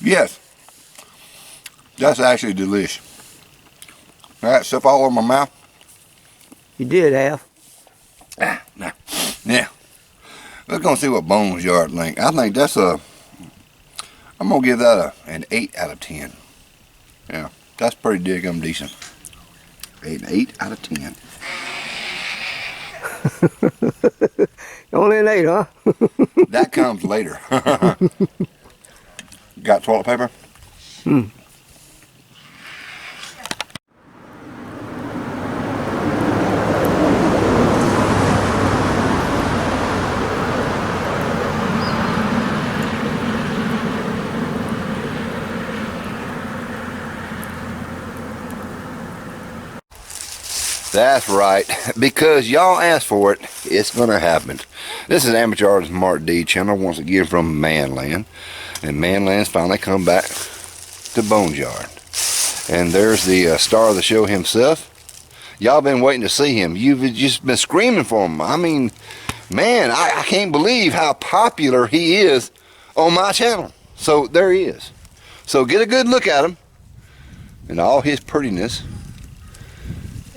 Yes, that's actually delish. That stuff all over my mouth. You did, Al. Yeah. Let's go see what Bones Yard think. I think that's I'm gonna give that an 8 out of 10. Yeah, that's pretty diggum decent. An 8 out of 10. Only an 8, huh? That comes later. Got toilet paper? That's right, because y'all asked for it, it's gonna happen. This is Amateur Artist Mark D channel once again from Manland, and Manland's finally come back to Bones Yard. And there's the star of the show himself. Y'all been waiting to see him. You've just been screaming for him. I mean, man, I can't believe how popular he is on my channel. So there he is. So get a good look at him and all his prettiness.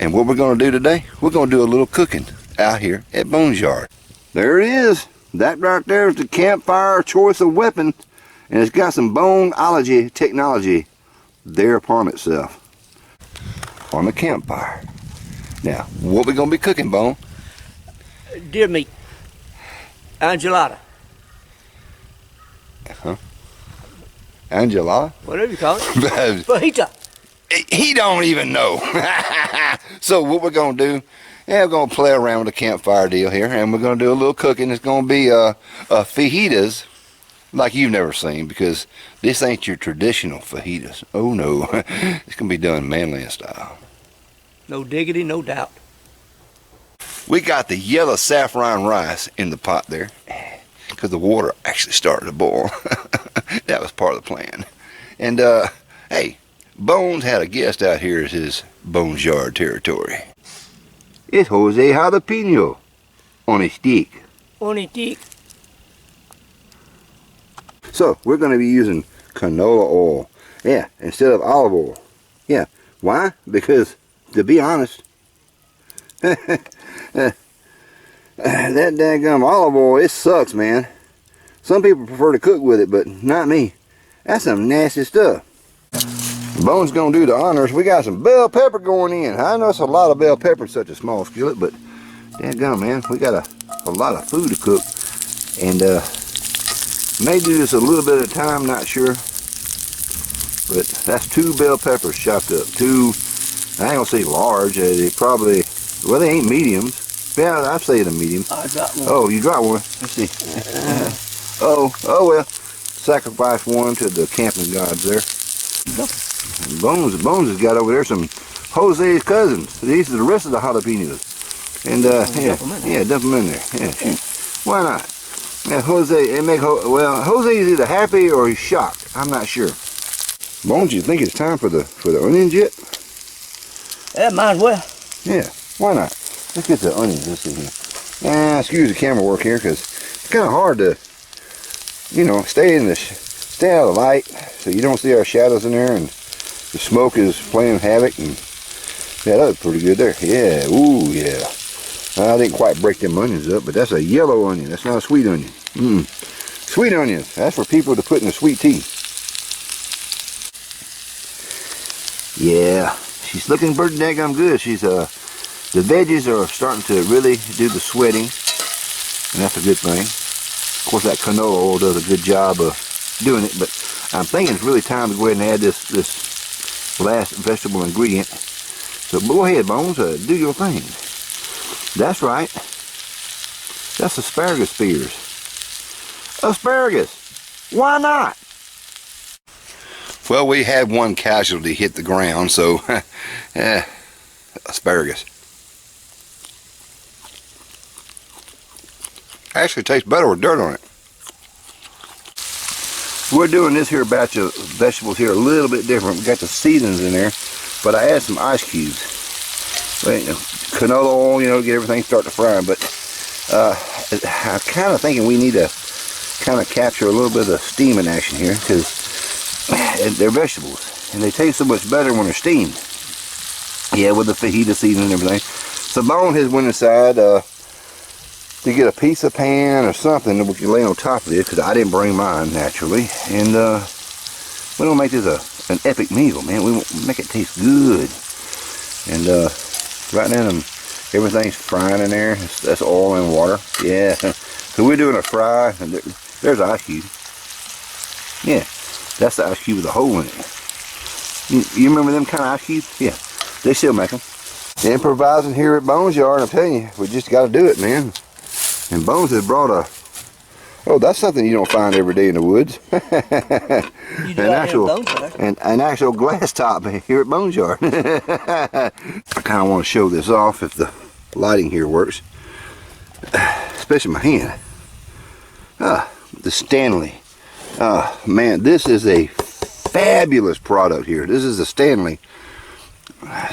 And what we're going to do today, we're going to do a little cooking out here at Bones Yard. There it is. That right there is the campfire choice of weapon. And it's got some boneology technology there upon itself. On the campfire. Now, what we going to be cooking, Bone? Deer meat. Enchilada. Huh? Enchilada? Whatever you call it. Fajita. He don't even know. So what we're going to do, yeah, we're going to play around with the campfire deal here, and we're going to do a little cooking. It's going to be fajitas like you've never seen, because this ain't your traditional fajitas. Oh no, it's going to be done Manland style. No diggity, no doubt. We got the yellow saffron rice in the pot there, because the water actually started to boil. That was part of the plan. And hey, Bones had a guest out here at his Bones Yard territory. It's Jose Jalapeno on a stick. On a stick. So we're going to be using canola oil. Yeah, instead of olive oil. Yeah, why? Because, to be honest, that daggum olive oil, it sucks, man. Some people prefer to cook with it, but not me. That's some nasty stuff. Bones gonna do the honors. We got some bell pepper going in. I know it's a lot of bell pepper in such a small skillet, but daggum, man, we got a lot of food to cook, and may do this a little bit at a time, not sure. But that's 2 bell peppers chopped up. 2, I ain't gonna say large. They probably, well, they ain't mediums. Yeah, I'd say they're mediums. I got one. Oh, you got one. Let's see. Oh well. Sacrifice one to the camping gods there. Bones has got over there some Jose's cousins. These are the rest of the jalapenos. And yeah, dump them in there. Yeah, shoot. Why not? Yeah, Jose, well, Jose is either happy or he's shocked. I'm not sure. Bones, you think it's time for the onions yet? Yeah, might as well. Yeah, why not? Let's get the onions. Let's see here. Excuse the camera work here, because it's kind of hard to, you know, stay out of the light so you don't see our shadows in there, and the smoke is playing havoc. And yeah, that was pretty good there. Yeah, ooh, yeah. I didn't quite break them onions up, but that's a yellow onion. That's not a sweet onion. Sweet onions, that's for people to put in the sweet tea. Yeah, she's looking pretty daggum good. She's the veggies are starting to really do the sweating, and that's a good thing. Of course, that canola oil does a good job of doing it, but I'm thinking it's really time to go ahead and add this last vegetable ingredient. So go ahead, Bones, do your thing. That's right. That's asparagus spears. Asparagus. Why not? Well, we had one casualty hit the ground, so asparagus. Actually tastes better with dirt on it. We're doing this here batch of vegetables here a little bit different. We got the seasonings in there, but I add some ice cubes. Canola oil, you know, get everything start to fry. But I'm kind of thinking we need to kind of capture a little bit of the steaming action here, because they're vegetables, and they taste so much better when they're steamed. Yeah, with the fajita seasoning and everything. So Bone has went inside to get a piece of pan or something that we can lay on top of this, because I didn't bring mine naturally. And we're gonna make this an epic meal, man. We want to make it taste good. And right now everything's frying in there. That's oil and water. Yeah. So we're doing a fry, and there's an ice cube. Yeah, that's the ice cube with a hole in it. You remember them kind of ice cubes? Yeah, they still make them. Improvising here at Bones Yard, I'm telling you, we just got to do it, man. And Bones has brought oh, that's something you don't find every day in the woods. an actual glass top here at Bones Yard. I kind of want to show this off if the lighting here works, especially my hand. The Stanley. Man, this is a fabulous product here. This is the Stanley.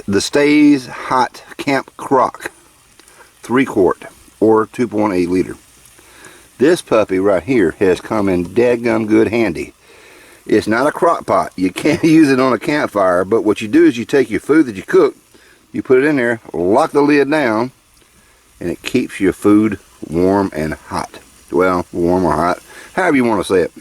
The Stays Hot Camp Crock. 3-quart or 2.8 liter. This puppy right here has come in dadgum good handy. It's not a crock pot. You can't use it on a campfire, but what you do is you take your food that you cook, you put it in there, lock the lid down, and it keeps your food warm and hot. Well, warm or hot, however you want to say it.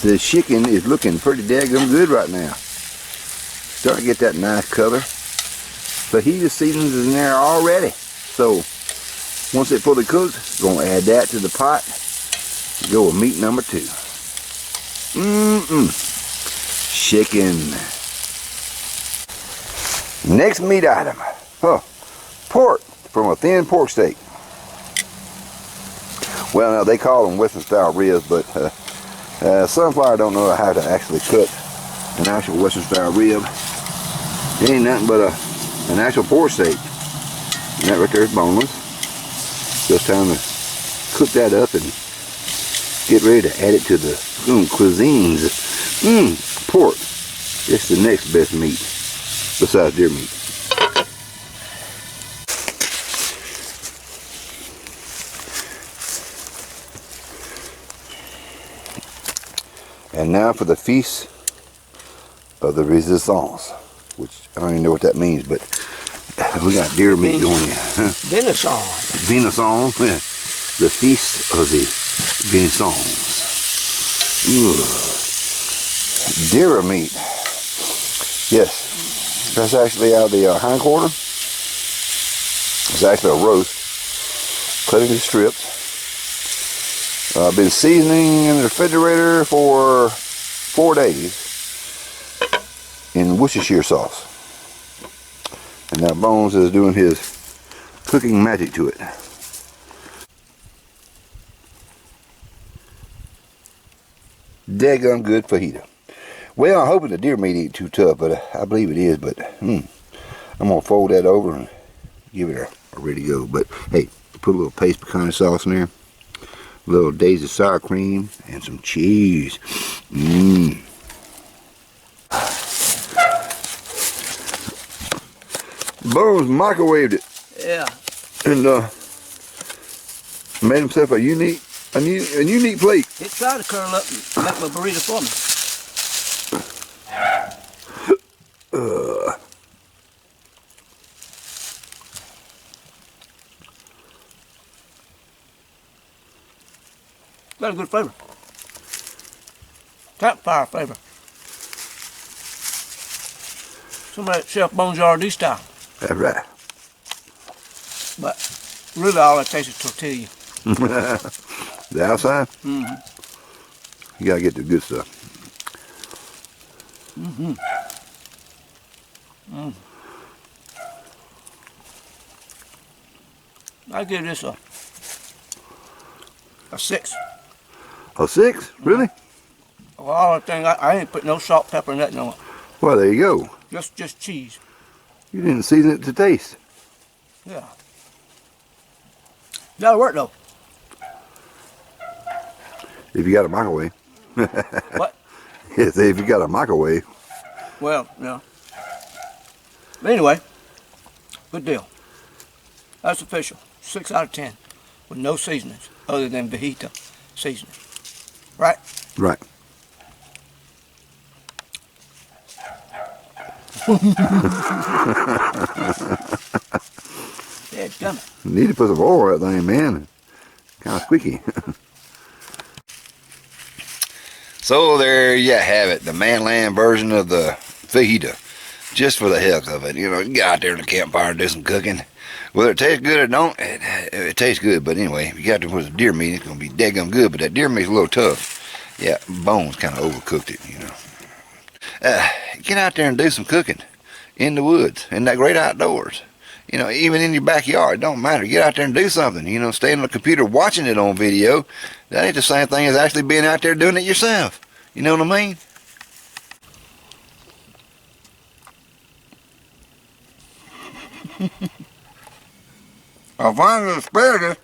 The chicken is looking pretty daggum good right now. Starting to get that nice color. Fajita seasonings is in there already. So once it fully cooks, we're going to add that to the pot. Go with meat number 2. Chicken. Next meat item. Pork from a thin pork steak. Well, now they call them Western style ribs, but Sunflower don't know how to actually cook an actual Western style rib. It ain't nothing but an actual pork steak. And that right there is boneless. Just time to cook that up and get ready to add it to the cuisines. Pork. It's the next best meat besides deer meat. And now for the feast of the resistance, which I don't even know what that means, but we got deer meat going in. Venison. Venison, yeah. The feast of the venison. Deer meat. Yes, that's actually out of the hind quarter. It's actually a roast, cut into strips. I've been seasoning in the refrigerator for 4 days in Worcestershire sauce. And now Bones is doing his cooking magic to it. Daggone good fajita. Well, I'm hoping the deer meat ain't too tough, but I believe it is. But I'm gonna fold that over and give it a ready go. But hey, put a little paste pecan sauce in there. A little daisy sour cream and some cheese. Bones microwaved it. Yeah. And made himself a unique plate. It tried to curl up and make my burrito for me. Got a good flavor. Campfire flavor. Somebody at Chef Bones Yard style. That's right. But really all it tastes is tortilla. The outside? You gotta get the good stuff. I give this a 6. A 6? Really? Well, all the thing, I ain't put no salt, pepper, nothing on it. Well, there you go. Just cheese. You didn't season it to taste. Yeah. That'll work though. If you got a microwave. What? Yes, if you got a microwave. Well, no. But anyway, good deal. That's official. 6 out of 10 with no seasonings other than Fajita seasoning. Right? Right. Yeah, damn it. Need to put some oil in that thing, man. Kind of squeaky. So there you have it, the Manland version of the fajita. Just for the heck of it, you know, get out there in the campfire and do some cooking. Whether it tastes good or don't, it tastes good. But anyway, if you got to put some deer meat, it's going to be daggum good. But that deer meat's a little tough. Yeah, bones kind of overcooked it, you know. Get out there and do some cooking in the woods, in that great outdoors. You know, even in your backyard, it don't matter. Get out there and do something. You know, staying on the computer watching it on video, that ain't the same thing as actually being out there doing it yourself. You know what I mean? I find the asparagus